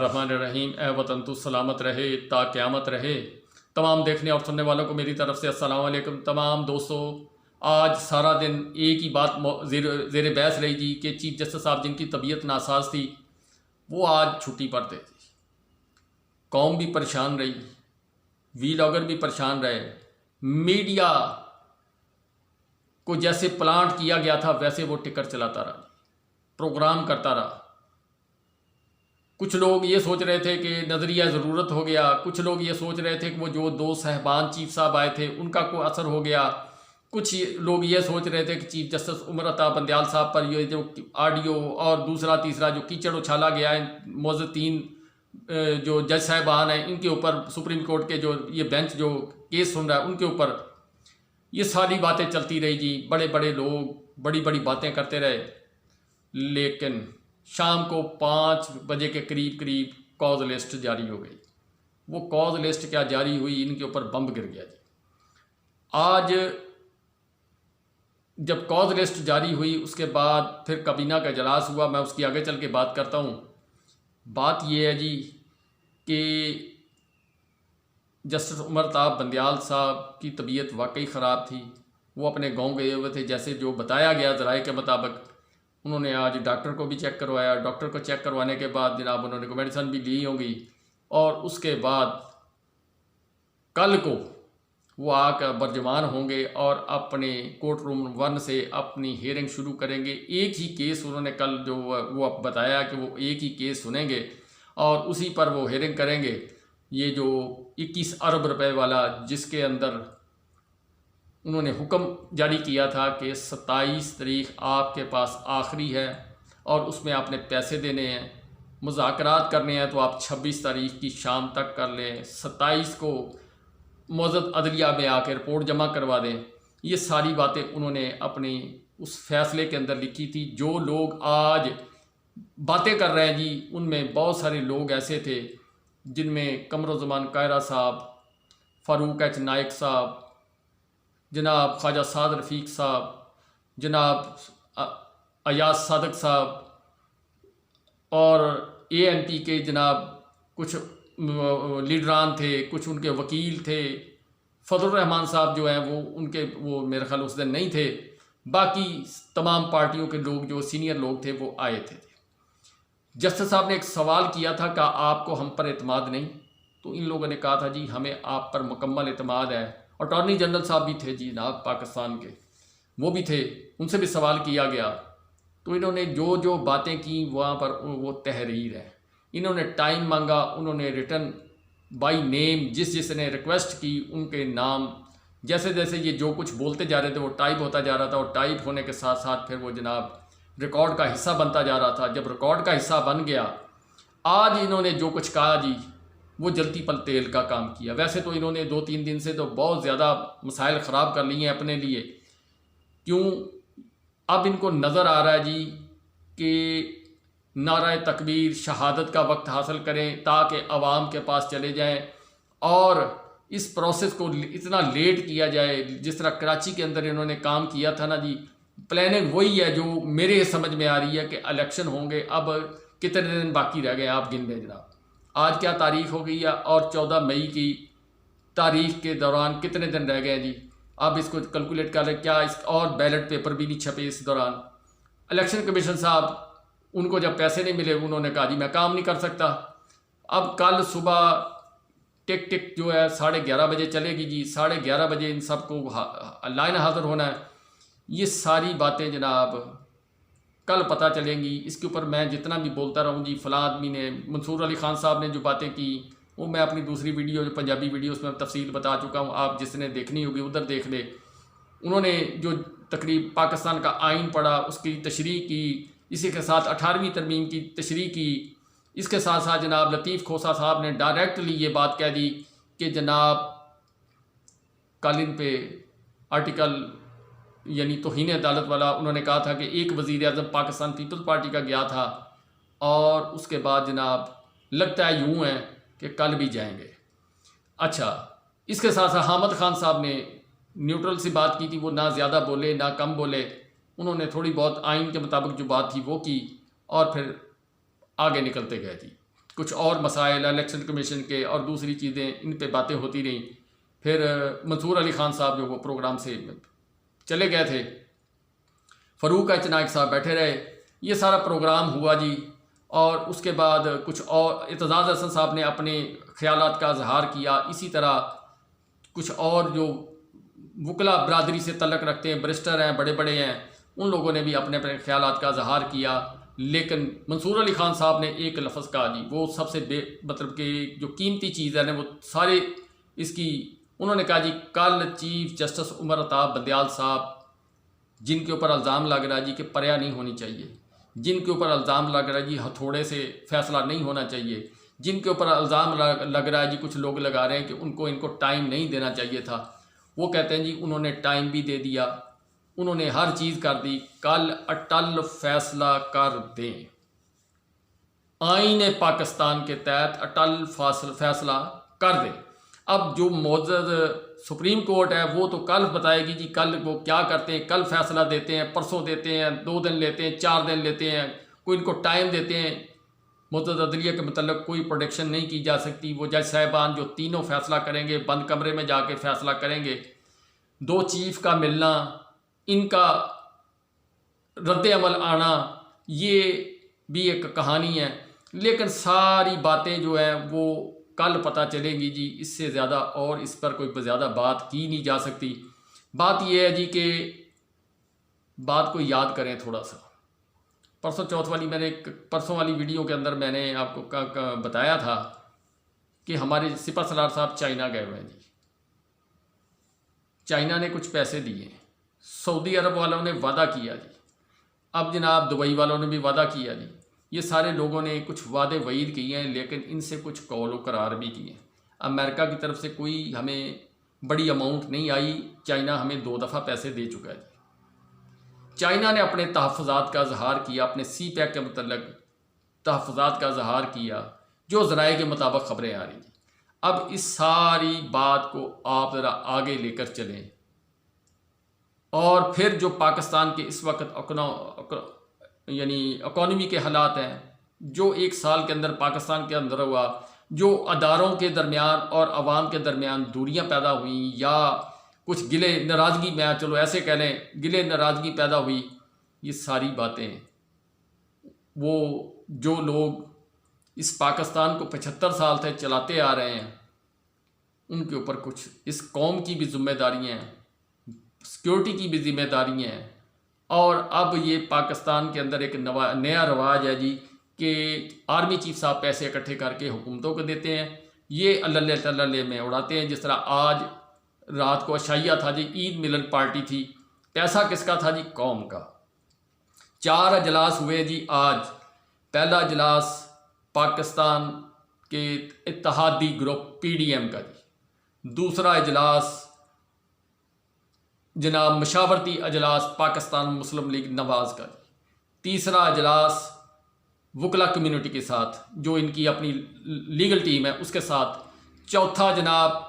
बिस्मिल्लाहिर्रहमानिर्रहीम। ए वतन तू सलामत रहे ता क़यामत रहे। तमाम देखने और सुनने वालों को मेरी तरफ से अस्सलाम वालेकुम। तमाम दोस्तों, आज सारा दिन एक ही बात ज़ेर बहस रही थी कि चीफ जस्टिस साहब जिनकी तबीयत नासाज थी वो आज छुट्टी पर थे। कौम भी परेशान रही, वीलॉगर भी परेशान रहे, मीडिया को जैसे प्लांट किया गया था वैसे वो टिकर चलाता रहा, प्रोग्राम करता रहा। कुछ लोग ये सोच रहे थे कि नज़रिया ज़रूरत हो गया, कुछ लोग ये सोच रहे थे कि वो जो दो साहबान चीफ साहब आए थे उनका कोई असर हो गया, कुछ लोग ये सोच रहे थे कि चीफ जस्टिस उमर अता बंदयाल साहब पर ये जो ऑडियो और दूसरा तीसरा जो कीचड़ उछाला गया है, मौजूद 3 जो जज साहबान हैं इनके ऊपर, सुप्रीम कोर्ट के जो ये बेंच जो केस सुन रहा है उनके ऊपर, ये सारी बातें चलती रही जी। बड़े बड़े लोग बड़ी बड़ी बातें करते रहे, लेकिन शाम को 5 बजे के करीब कॉज लिस्ट जारी हो गई। वो कॉज लिस्ट क्या जारी हुई, इनके ऊपर बम गिर गया जी। आज जब कॉज लिस्ट जारी हुई उसके बाद फिर काबीना का इजलास हुआ, मैं उसकी आगे चल के बात करता हूँ। बात यह है जी कि जस्टिस उमर अता बंदयाल साहब की तबीयत वाकई ख़राब थी। वो अपने गांव गए हुए थे, जैसे जो बताया गया ज़राए के मुताबिक। उन्होंने आज डॉक्टर को भी चेक करवाया, डॉक्टर को चेक करवाने के बाद जनाब उन्होंने को मेडिसिन भी ली होंगी और उसके बाद कल को वो आकर बर्जमान होंगे और अपने कोर्ट रूम 1 से अपनी हियरिंग शुरू करेंगे। एक ही केस उन्होंने कल जो वो बताया कि वो एक ही केस सुनेंगे और उसी पर वो हियरिंग करेंगे। ये जो 21 अरब रुपए वाला, जिसके अंदर उन्होंने हुक्म जारी किया था कि 27 तारीख आपके पास आखिरी है और उसमें आपने पैसे देने हैं, मुज़ाकरात करने हैं तो आप 26 तारीख की शाम तक कर लें, 27 को मौजूद अदलिया में आकर रिपोर्ट जमा करवा दें। ये सारी बातें उन्होंने अपनी उस फैसले के अंदर लिखी थी। जो लोग आज बातें कर रहे हैं जी, उनमें बहुत सारे लोग ऐसे थे जिनमें कमरुज़्ज़मान कायरा साहब, फ़ारूक एच नाइक साहब, जनाब ख्वाजा साद रफ़ीक साहब, जनाब अयाज सादक साहब और ANP के जनाब कुछ लीडरान थे, कुछ उनके वकील थे। फजल रहमान साहब जो हैं वो मेरे ख्याल उस दिन नहीं थे। बाकी तमाम पार्टियों के लोग जो सीनियर लोग थे वो आए थे। जस्टिस साहब ने एक सवाल किया था कि आपको हम पर एतमाद नहीं, तो इन लोगों ने कहा था जी हमें आप पर मुकम्मल एतमाद है। अटॉर्नी जनरल साहब भी थे जी जनाब पाकिस्तान के, वो भी थे, उनसे भी सवाल किया गया। तो इन्होंने जो जो बातें की वहाँ पर वो तहरीर है। इन्होंने टाइम मांगा, उन्होंने रिटर्न बाय नेम जिसने रिक्वेस्ट की उनके नाम, जैसे जैसे ये जो कुछ बोलते जा रहे थे वो टाइप होता जा रहा था और टाइप होने के साथ साथ फिर वो जनाब रिकॉर्ड का हिस्सा बनता जा रहा था। जब रिकॉर्ड का हिस्सा बन गया, आज इन्होंने जो कुछ कहा जी वो जलती पल तेल का काम किया। वैसे तो इन्होंने 2-3 दिन से तो बहुत ज़्यादा मसाइल ख़राब कर लिए हैं अपने लिए। क्यों? अब इनको नज़र आ रहा है जी कि नारा तकबीर शहादत का वक्त हासिल करें ताकि अवाम के पास चले जाएं और इस प्रोसेस को इतना लेट किया जाए। जिस तरह कराची के अंदर इन्होंने काम किया था ना जी, प्लानिंग वही है जो मेरे समझ में आ रही है कि इलेक्शन होंगे। अब कितने दिन बाकी रह गए आप गिन लें जनाब। आज क्या तारीख हो गई है और 14 मई की तारीख के दौरान कितने दिन रह गए जी। आप इसको कैलकुलेट कर लें। क्या इस और बैलेट पेपर भी नहीं छपे इस दौरान। इलेक्शन कमीशन साहब, उनको जब पैसे नहीं मिले उन्होंने कहा जी मैं काम नहीं कर सकता। अब कल सुबह टिक टिक जो है 11:30 बजे चलेगी जी, 11:30 बजे इन सबको लाइन हाजिर होना है। ये सारी बातें जनाब कल पता चलेंगी। इसके ऊपर मैं जितना भी बोलता रहूँ जी, फ़लाँ आदमी ने, मंसूर अली ख़ान साहब ने जो बातें की वो मैं अपनी दूसरी वीडियो जो पंजाबी वीडियो उसमें तफसील बता चुका हूँ। आप जिसने देखनी होगी उधर देख ले। उन्होंने जो तकरीब पाकिस्तान का आइन पढ़ा उसकी तशरीह की, इसी के साथ 18वीं तरमीम की तशरीह की। इसके साथ साथ जनाब लतीफ़ खोसा साहब ने डायरेक्टली ये बात कह दी कि जनाब कल इन पे आर्टिकल यानी तौहीन अदालत वाला, उन्होंने कहा था कि एक वज़ीर आज़म पाकिस्तान पीपल्स पार्टी का गया था और उसके बाद जनाब लगता है यूँ है कि कल भी जाएंगे। अच्छा, इसके साथ साथ हामिद खान साहब ने न्यूट्रल सी बात की थी, वो ना ज़्यादा बोले ना कम बोले। उन्होंने थोड़ी बहुत आइन के मुताबिक जो बात थी वो की और फिर आगे निकलते गए थी। कुछ और मसाइल इलेक्शन कमीशन के और दूसरी चीज़ें, इन पे बातें होती रहीं। फिर मंसूर अली ख़ान साहब जो वो प्रोग्राम से चले गए थे, फ़रूक एच नाइक साहब बैठे रहे, ये सारा प्रोग्राम हुआ जी। और उसके बाद कुछ और एतजाज़ हसन साहब ने अपने ख्यालात का इजहार किया। इसी तरह कुछ और जो वकला बरदरी से तल्लक़ रखते हैं, बैरिस्टर हैं, बड़े बड़े हैं, उन लोगों ने भी अपने अपने ख्यालात का इजहार किया। लेकिन मंसूर अली ख़ान साहब ने एक लफ्ज़ कहा जी, वो सबसे मतलब कि जो कीमती चीज़ है ना, वो सारे इसकी, उन्होंने कहा जी, कल चीफ जस्टिस उमर अताब बंदयाल साहब जिनके ऊपर इल्ज़ाम लग रहा है जी कि पर्या नहीं होनी चाहिए, जिनके ऊपर इल्ज़ाम लग रहा है जी हथौड़े से फैसला नहीं होना चाहिए, जिनके ऊपर इल्ज़ाम लग रहा है जी, कुछ लोग लगा रहे हैं कि इनको टाइम नहीं देना चाहिए था, वो कहते हैं जी उन्होंने टाइम भी दे दिया, उन्होंने हर चीज़ कर दी, कल अटल फैसला कर दें, आईन पाकिस्तान के तहत अटल फैसला कर दें। अब जो मौजूद सुप्रीम कोर्ट है वो तो कल बताएगी जी, कल वो क्या करते हैं, कल फैसला देते हैं, परसों देते हैं, 2 दिन लेते हैं, 4 दिन लेते हैं, कोई इनको टाइम देते हैं। मौजूद अदलिया के मतलब कोई प्रोडिक्शन नहीं की जा सकती। वो जज साहिबान जो तीनों फैसला करेंगे, बंद कमरे में जाके फैसला करेंगे। 2 चीफ का मिलना, इनका रद्द अमल आना, ये भी एक कहानी है। लेकिन सारी बातें जो हैं वो कल पता चलेंगी जी, इससे ज़्यादा और इस पर कोई ज़्यादा बात की नहीं जा सकती। बात यह है जी कि बात को याद करें थोड़ा सा। परसों चौथ वाली परसों वाली वीडियो के अंदर मैंने आपको बताया था कि हमारे सिपा सलार साहब चाइना गए हुए हैं जी। चाइना ने कुछ पैसे दिए, सऊदी अरब वालों ने वादा किया जी, अब जनाब दुबई वालों ने भी वादा किया जी। ये सारे लोगों ने कुछ वादे वईद किए हैं, लेकिन इनसे कुछ कौल करार भी किए। अमेरिका की तरफ से कोई हमें बड़ी अमाउंट नहीं आई, चाइना हमें 2 दफ़ा पैसे दे चुका है जी। चाइना ने अपने तहफ़्फ़ुज़ात का इजहार किया, अपने सी पैक के मतलब तहफ़्फ़ुज़ात का इजहार किया, जो ज़राए के मुताबिक ख़बरें आ रही हैं। अब इस सारी बात को आप ज़रा आगे लेकर चलें, और फिर जो पाकिस्तान के इस वक्त यानी इकॉनमी के हालात हैं, जो 1 साल के अंदर पाकिस्तान के अंदर हुआ, जो अदारों के दरमियान और अवाम के दरमियान दूरियां पैदा हुई, या कुछ गिले नाराज़गी में चलो ऐसे कह लें, गिले नाराज़गी पैदा हुई, ये सारी बातें वो जो लोग इस पाकिस्तान को 75 साल से चलाते आ रहे हैं, उनके ऊपर कुछ इस कौम की भी जिम्मेदारियाँ हैं, सिक्योरिटी की भी जिम्मेदारियाँ हैं। और अब ये पाकिस्तान के अंदर एक नया रवाज है जी कि आर्मी चीफ साहब पैसे इकट्ठे करके हुकूमतों को देते हैं, ये अल्ले तल्ले में उड़ाते हैं। जिस तरह आज रात को अशाइया था जी, ईद मिलन पार्टी थी, पैसा किसका था जी? कौम का। 4 अजलास हुए जी आज। पहला अजलास पाकिस्तान के इत्तेहादी ग्रुप PDM का जी, दूसरा अजलास जनाब मशावरती अजलास पाकिस्तान मुस्लिम लीग नवाज़ का, तीसरा अजलास वकला कम्युनिटी के साथ जो इनकी अपनी लीगल टीम है उसके साथ, चौथा जनाब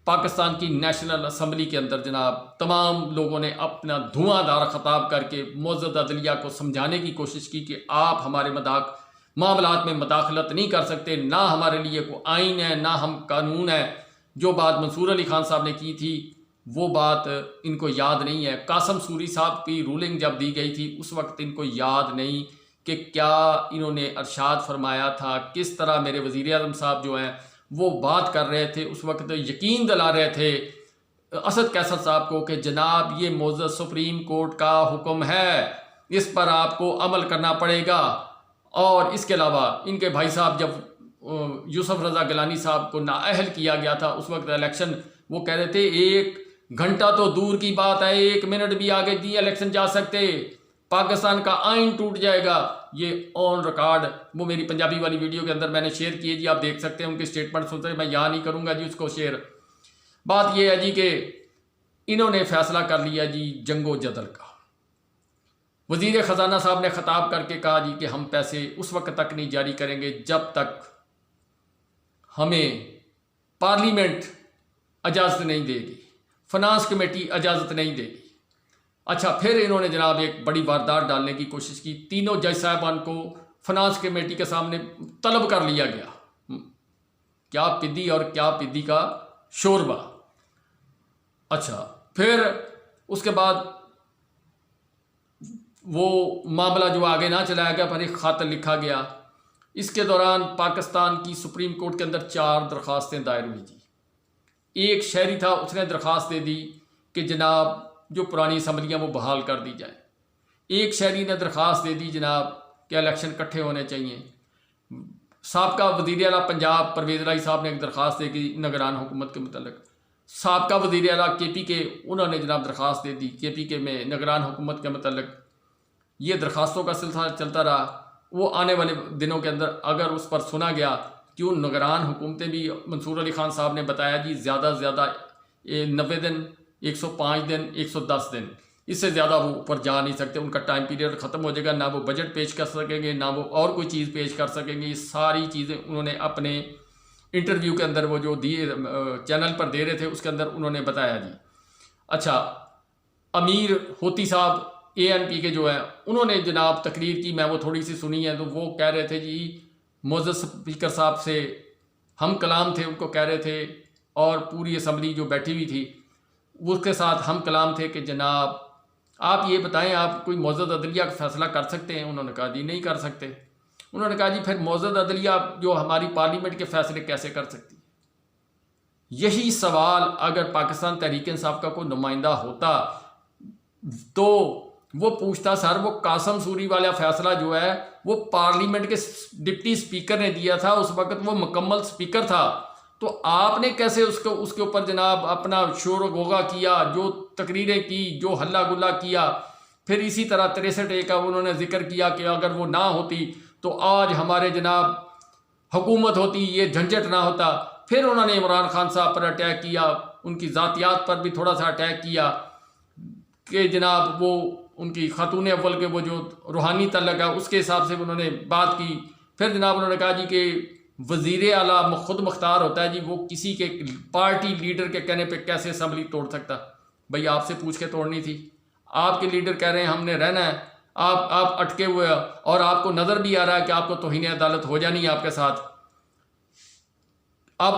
पाकिस्तान की नेशनल असम्बली के अंदर जनाब तमाम लोगों ने अपना धुआंधार खिताब करके मौजूदा अदलिया को समझाने की कोशिश की कि आप हमारे मामलात में मदाखलत नहीं कर सकते, ना हमारे लिए कोई आइन है, ना हम कानून है। जो बात मंसूर अली ख़ान साहब ने की थी वो बात इनको याद नहीं है। कासम सूरी साहब की रूलिंग जब दी गई थी उस वक्त इनको याद नहीं कि क्या इन्होंने अरशाद फरमाया था, किस तरह मेरे वज़ीर आज़म साहब जो हैं वो बात कर रहे थे उस वक्त, यकीन दिला रहे थे असद कैसर साहब को कि जनाब ये मौजूद सुप्रीम कोर्ट का हुक्म है, इस पर आपको अमल करना पड़ेगा। और इसके अलावा इनके भाई साहब जब यूसुफ रज़ा गिलानी साहब को नाअहल किया गया था उस वक्त इलेक्शन, वो कह रहे थे 1 घंटा तो दूर की बात है, 1 मिनट भी आगे नहीं इलेक्शन जा सकते, पाकिस्तान का आइन टूट जाएगा। ये ऑन रिकॉर्ड वो मेरी पंजाबी वाली वीडियो के अंदर मैंने शेयर किए जी, आप देख सकते हैं उनके स्टेटमेंट सुनते हैं, मैं यहाँ नहीं करूँगा जी उसको शेयर। बात ये है जी कि इन्होंने फैसला कर लिया जी जंगो जदल का। वज़ीर ख़जाना साहब ने ख़िताब करके कहा जी कि हम पैसे उस वक्त तक नहीं जारी करेंगे जब तक हमें पार्लियामेंट इजाज़त नहीं देगी, फाइनेंस कमेटी इजाज़त नहीं देगी। अच्छा, फिर इन्होंने जनाब एक बड़ी वारदात डालने की कोशिश की, तीनों जज साहबान को फिनांस कमेटी के सामने तलब कर लिया गया। क्या पिद्दी और क्या पिद्दी का शोरबा। अच्छा, फिर उसके बाद वो मामला जो आगे ना चलाया गया, पर एक खत लिखा गया। इसके दौरान पाकिस्तान की सुप्रीम कोर्ट के अंदर 4 दरख्वास्तें दायर हुई जी। एक शहरी था, उसने दरख्वास्त दे दी कि जनाब जो पुरानी असम्बलियाँ वो बहाल कर दी जाए। एक शहरी ने दरख्वास्त दे दी जनाब कि इलेक्शन इकट्ठे होने चाहिए। साबका वज़ीर आला पंजाब परवेज़ इलाही साहब ने एक दरख्वास्त दे दी निगरान हुकूमत के मतलब। साबका वज़ीर आला KPK उन्होंने जनाब दरख्वास्त दे दी KPK में निगरान हुकूमत के मतलब। ये दरख्वास्तों का सिलसिला चलता रहा। वो आने वाले दिनों के अंदर अगर उस पर सुना गया कि उन निगरान हुकूमतें भी, मंसूर अली खान साहब ने बताया जी ज़्यादा से ज़्यादा 90 दिन, 105 दिन, 110 दिन, इससे ज़्यादा वो ऊपर जा नहीं सकते। उनका टाइम पीरियड ख़त्म हो जाएगा, ना वो बजट पेश कर सकेंगे, ना वो और कोई चीज़ पेश कर सकेंगे। ये सारी चीज़ें उन्होंने अपने इंटरव्यू के अंदर वो जो दिए चैनल पर दे रहे थे उसके अंदर उन्होंने बताया जी। अच्छा, अमीर होती साहब ANP के जो है उन्होंने जनाब तकरीर की, मैं वो थोड़ी सी सुनी है, तो वो कह रहे थे जी मोअज़्ज़ज़ स्पीकर साहब से हम कलाम थे, उनको कह रहे थे, और पूरी असम्बली जो बैठी हुई थी उसके साथ हम कलाम थे कि जनाब आप ये बताएं आप कोई मोअज़्ज़ज़ अदलिया का फ़ैसला कर सकते हैं। उन्होंने कहा जी नहीं कर सकते। उन्होंने कहा जी फिर मोअज़्ज़ज़ अदलिया जो हमारी पार्लियामेंट के फ़ैसले कैसे कर सकती है। यही सवाल अगर पाकिस्तान तहरीक इंसाफ का कोई नुमाइंदा होता तो वो पूछता, सर वो कासम सूरी वाला फैसला जो है वो पार्लियामेंट के डिप्टी स्पीकर ने दिया था, उस वक्त वो मुकम्मल स्पीकर था, तो आपने कैसे उसके ऊपर जनाब अपना शोर गोगा किया, जो तकरीरें की, जो हल्ला गुल्ला किया। फिर इसी तरह 63A का उन्होंने जिक्र किया कि अगर वो ना होती तो आज हमारे जनाब हुकूमत होती, ये झंझट ना होता। फिर उन्होंने इमरान खान साहब पर अटैक किया, उनकी ज़ातियात पर भी थोड़ा सा अटैक किया कि जनाब वो उनकी खातून अव्वल के वो जो रूहानी तल्लक है उसके हिसाब से उन्होंने बात की। फिर जनाब उन्होंने कहा जी कि वज़ीर आला खुद मुख्तार होता है जी, वो किसी के पार्टी लीडर के कहने पे कैसे असम्बली तोड़ सकता। भाई आपसे पूछ के तोड़नी थी। आपके लीडर कह रहे हैं हमने रहना है, आप अटके हुए हैं, और आपको नज़र भी आ रहा है कि आपको तौहीन अदालत हो जानी है आपके साथ। अब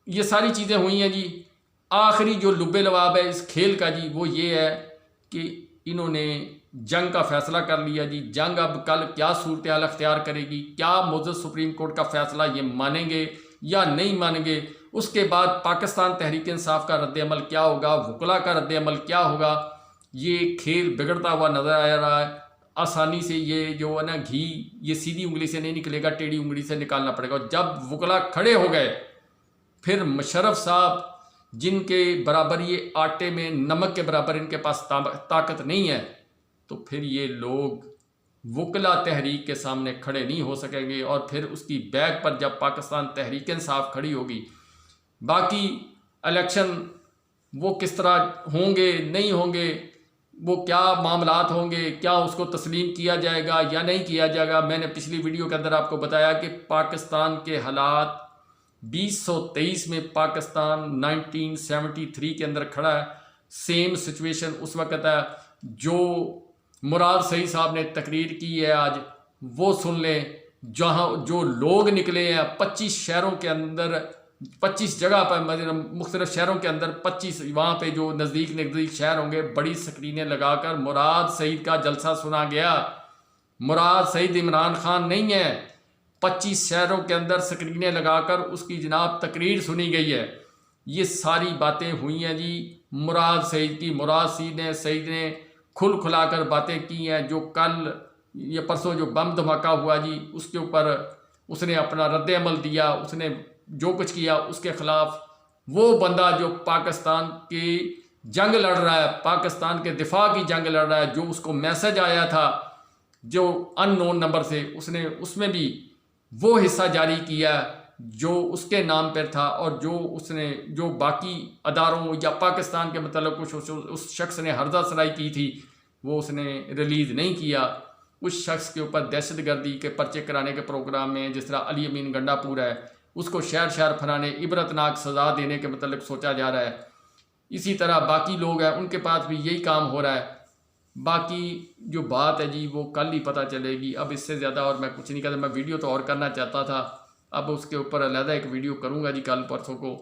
ये सारी चीज़ें हुई हैं जी। आखिरी जो लुब्बे लवाब है इस खेल का जी वो ये है कि इन्होंने जंग का फैसला कर लिया जी। जंग अब कल क्या सूरत हाल अख्तियार करेगी, क्या मुअज़्ज़ज़ सुप्रीम कोर्ट का फैसला ये मानेंगे या नहीं मानेंगे, उसके बाद पाकिस्तान तहरीक इंसाफ का रद्द-ए-अमल क्या होगा, वकला का रद्द-ए-अमल क्या होगा, ये खेल बिगड़ता हुआ नज़र आ रहा है। आसानी से ये जो है ना घी ये सीधी उंगली से नहीं निकलेगा, टेढ़ी उंगली से निकालना पड़ेगा। और जब वकला खड़े हो गए फिर मुशर्रफ साहब जिनके बराबर ये आटे में नमक के बराबर इनके पास ताकत नहीं है, तो फिर ये लोग वकला तहरीक के सामने खड़े नहीं हो सकेंगे। और फिर उसकी बैक पर जब पाकिस्तान तहरीक इंसाफ खड़ी होगी, बाकी इलेक्शन वो किस तरह होंगे नहीं होंगे, वो क्या मामलात होंगे, क्या उसको तस्लीम किया जाएगा या नहीं किया जाएगा। मैंने पिछली वीडियो के अंदर आपको बताया कि पाकिस्तान के हालात 2023 में पाकिस्तान 1973 के अंदर खड़ा है। सेम सिचुएशन उस वक्त है। जो मुराद सईद साहब ने तकरीर की है आज वो सुन लें, जहाँ जो लोग निकले हैं 25 शहरों के अंदर, 25 जगह पर मतलब मुख्तलिफ शहरों के अंदर 25 वहाँ पे जो नज़दीक शहर होंगे बड़ी स्क्रीनें लगाकर मुराद सईद का जलसा सुना गया। मुराद सईद इमरान खान नहीं है, 25 शहरों के अंदर स्क्रीनें लगाकर उसकी जनाब तकरीर सुनी गई है। ये सारी बातें हुई हैं जी मुराद सईद की। मुराद सईद ने खुल खुलाकर बातें की हैं। जो कल ये परसों जो बम धमाका हुआ जी उसके ऊपर उसने अपना रद्द-ए-अमल दिया, उसने जो कुछ किया उसके ख़िलाफ़ वो बंदा जो पाकिस्तान की जंग लड़ रहा है, पाकिस्तान के दिफा की जंग लड़ रहा है, जो उसको मैसेज आया था जो अननोन नंबर से, उसने उसमें भी वो हिस्सा जारी किया जो उसके नाम पर था, और जो उसने जो बाकी अदारों या पाकिस्तान के मतलब कुछ उस शख्स ने हर्जा सराई की थी वो उसने रिलीज़ नहीं किया। उस शख्स के ऊपर दहशतगर्दी के पर्चे कराने के प्रोग्राम में जिस तरह अली अमीन गंडापुर है उसको शहर शहर फराने इबरतनाक सज़ा देने के मतलब सोचा जा रहा है। इसी तरह बाकी लोग हैं उनके पास भी यही काम हो रहा है। बाकी जो बात है जी वो कल ही पता चलेगी। अब इससे ज़्यादा और मैं कुछ नहीं कहता। मैं वीडियो तो और करना चाहता था, अब उसके ऊपर अलहदा एक वीडियो करूँगा जी कल परसों को,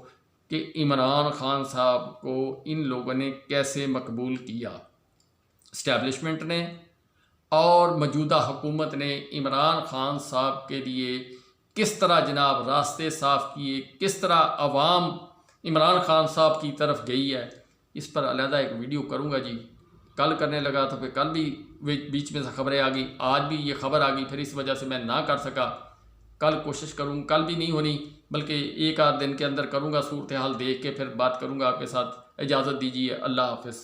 कि इमरान खान साहब को इन लोगों ने कैसे मकबूल किया, इस्टेब्लिशमेंट ने और मौजूदा हुकूमत ने इमरान खान साहब के लिए किस तरह जनाब रास्ते साफ़ किए, किस तरह अवाम इमरान खान साहब की तरफ गई है। इस पर अलहदा एक वीडियो करूँगा जी। कल करने लगा तो फिर कल भी बीच में से खबरें आ गई, आज भी ये खबर आ गई, फिर इस वजह से मैं ना कर सका। कल कोशिश करूँ, कल भी नहीं होनी बल्कि एक आध दिन के अंदर करूँगा, सूरत हाल देख के फिर बात करूँगा आपके साथ। इजाज़त दीजिए, अल्लाह हाफ़िज़।